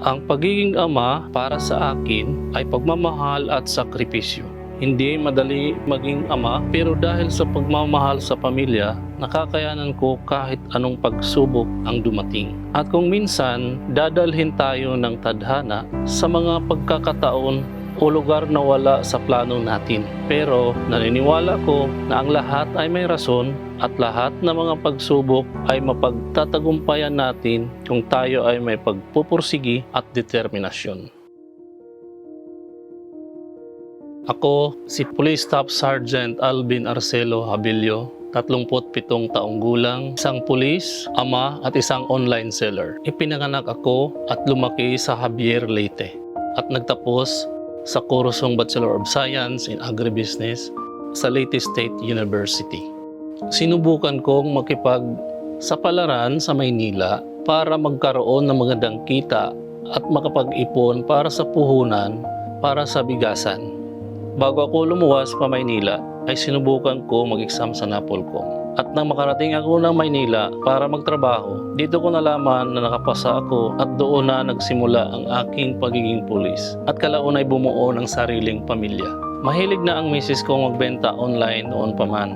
Ang pagiging ama para sa akin ay pagmamahal at sakripisyo. Hindi madali maging ama, pero dahil sa pagmamahal sa pamilya, nakakayanan ko kahit anong pagsubok ang dumating. At kung minsan, dadalhin tayo ng tadhana sa mga pagkakataon o lugar na wala sa plano natin. Pero naniniwala ko na ang lahat ay may rason at lahat ng mga pagsubok ay mapagtatagumpayan natin kung tayo ay may pagpupursigi at determinasyon. Ako si Police Staff Sergeant Alvin Arcelo Habilio, 37 taong gulang, isang pulis, ama at isang online seller. Ipinanganak ako at lumaki sa Javier, Leyte at nagtapos sa kursong Bachelor of Science in Agribusiness sa Leyte State University. Sinubukan kong makipagsapalaran sa Maynila para magkaroon ng magandang kita at makapag-ipon para sa puhunan para sa bigasan. Bago ako lumuwas pa Maynila, ay sinubukan ko mag-exam sa Napolcom. At nang makarating ako ng Maynila para magtrabaho, dito ko nalaman na nakapasa ako at doon na nagsimula ang aking pagiging pulis. At kalaon ay bumuo ng sariling pamilya. Mahilig na ang misis kong magbenta online noon pa man.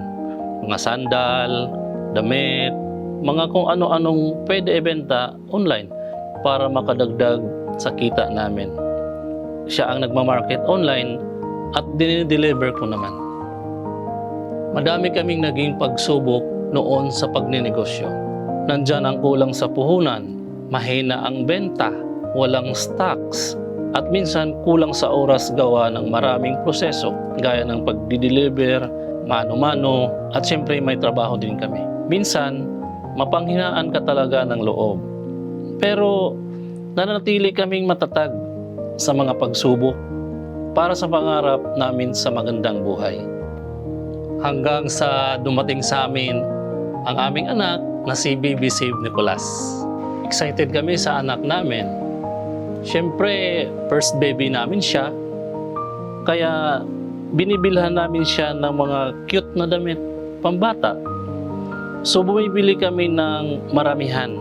Mga sandal, damit, mga kung ano-anong pwede ibenta online para makadagdag sa kita namin. Siya ang nagmamarket online at dinideliver ko naman. Madami kaming naging pagsubok noon sa pagninegosyo. Nandyan ang kulang sa puhunan, mahina ang benta, walang stocks, at minsan kulang sa oras gawa ng maraming proseso gaya ng pagdi-deliver, mano-mano, at syempre may trabaho din kami. Minsan, mapanghinaan ka talaga ng loob. Pero nanatili kaming matatag sa mga pagsubok para sa pangarap namin sa magandang buhay. Hanggang sa dumating sa amin ang aming anak na si Baby Save Nicolas. Excited kami sa anak namin. Siyempre, first baby namin siya. Kaya binibilhan namin siya ng mga cute na damit pambata. So bumibili kami ng maramihan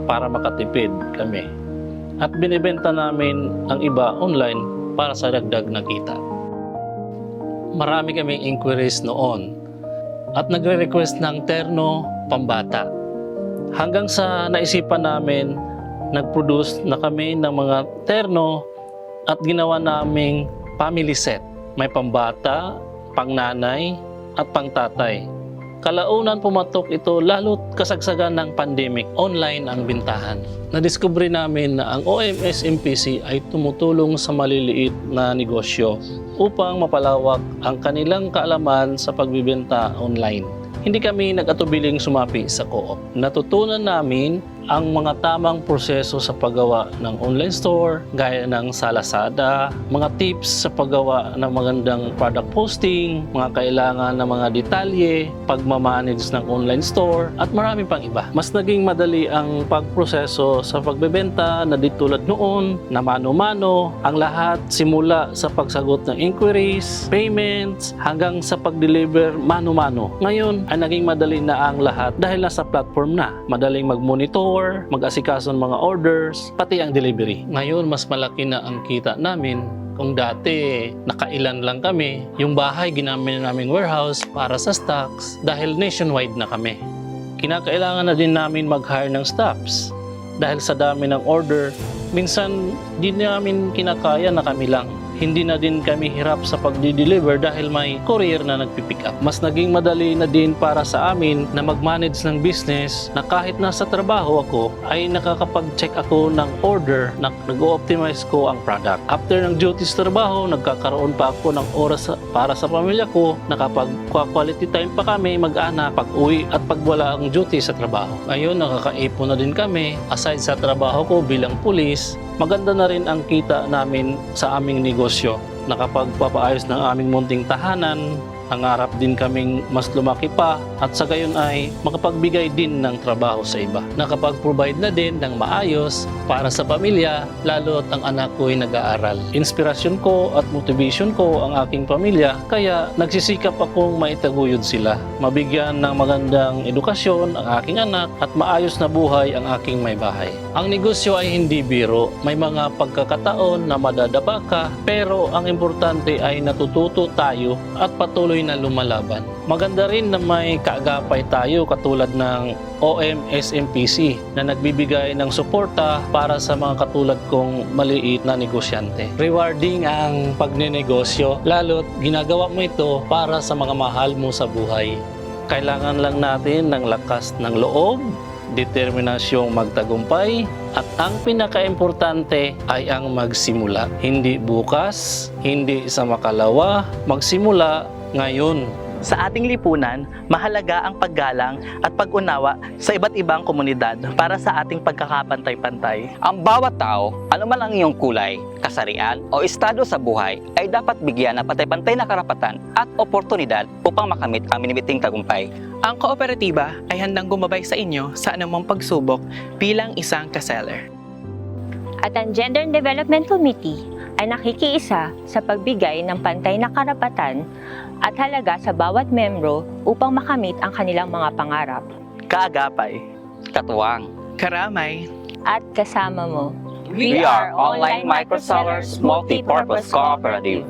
para makatipid kami. At binibenta namin ang iba online para sa dagdag na kita. Marami kaming inquiries noon at nagre-request ng terno pambata. Hanggang sa naisipan namin, nag-produce na kami ng mga terno at ginawa naming family set. May pambata, pangnanay at pangtatay. Kalaunan pumatok ito lalo't kasagsagan ng pandemic, online ang bintahan. Nadiskubre namin na ang OMS MPC ay tumutulong sa maliliit na negosyo upang mapalawak ang kanilang kaalaman sa pagbibenta online. Hindi kami nag-atubiling sumapi sa co-op. Natutunan namin ang mga tamang proseso sa paggawa ng online store, gaya ng sa Lazada, mga tips sa paggawa ng magandang product posting, mga kailangan ng mga detalye, pagmamanage ng online store, at marami pang iba. Mas naging madali ang pagproseso sa pagbebenta na di tulad noon, na mano-mano, ang lahat simula sa pagsagot ng inquiries, payments, hanggang sa pag-deliver mano-mano. Ngayon ay naging madali na ang lahat dahil nasa platform na. Madaling mag-monitor, mag-asikaso ng mga orders, pati ang delivery. Ngayon, mas malaki na ang kita namin. Kung dati, nakailan lang kami, yung bahay ginamit namin warehouse para sa stocks dahil nationwide na kami. Kinakailangan na din namin mag-hire ng staffs dahil sa dami ng order, minsan di namin kinakaya na kami lang. Hindi na din kami hirap sa pagdi-deliver dahil may courier na nagpipick up. Mas naging madali na din para sa amin na mag-manage ng business na kahit nasa trabaho ako ay nakakapag-check ako ng order na nag-optimize ko ang product. After ng duties trabaho, nagkakaroon pa ako ng oras para sa pamilya ko, nakapag-quality time pa kami mag-anak, pag-uwi at pagwala ang duty sa trabaho. Ngayon, nakakaipon na din kami. Aside sa trabaho ko bilang pulis, maganda na rin ang kita namin sa aming negosyo. Nakapagpapaayos ng aming munting tahanan, Nangarap din kaming mas lumaki pa at sa gayon ay makapagbigay din ng trabaho sa iba. Nakapag-provide na din ng maayos para sa pamilya, lalo't ang anak ko ay nag-aaral. Inspirasyon ko at motivation ko ang aking pamilya, kaya nagsisikap akong maitaguyod sila. Mabigyan ng magandang edukasyon ang aking anak at maayos na buhay ang aking may bahay. Ang negosyo ay hindi biro. May mga pagkakataon na madadapa ka, pero ang importante ay natututo tayo at patuloy na lumalaban. Maganda rin na may kaagapay tayo katulad ng OMSMPC na nagbibigay ng suporta para sa mga katulad kong maliit na negosyante. Rewarding ang pagnenegosyo, lalo't ginagawa mo ito para sa mga mahal mo sa buhay. Kailangan lang natin ng lakas ng loob, determinasyong magtagumpay, at ang pinakaimportante ay ang magsimula. Hindi bukas, hindi sa makalawa, magsimula ngayon. Sa ating lipunan, mahalaga ang paggalang at pag-unawa sa iba't ibang komunidad para sa ating pagkakapantay-pantay. Ang bawat tao, anuman ang iyong kulay, kasarian o estado sa buhay ay dapat bigyan ng pantay-pantay na karapatan at oportunidad upang makamit ang minimiting tagumpay. Ang kooperatiba ay handang gumabay sa inyo sa anumang pagsubok bilang isang kaseller. At ang Gender and Development Committee ay nakikiisa sa pagbigay ng pantay na karapatan at halaga sa bawat membro upang makamit ang kanilang mga pangarap. Kaagapay, Katuwang, karamay, At kasama mo. we are Online Microsellers Multi-Purpose Cooperative.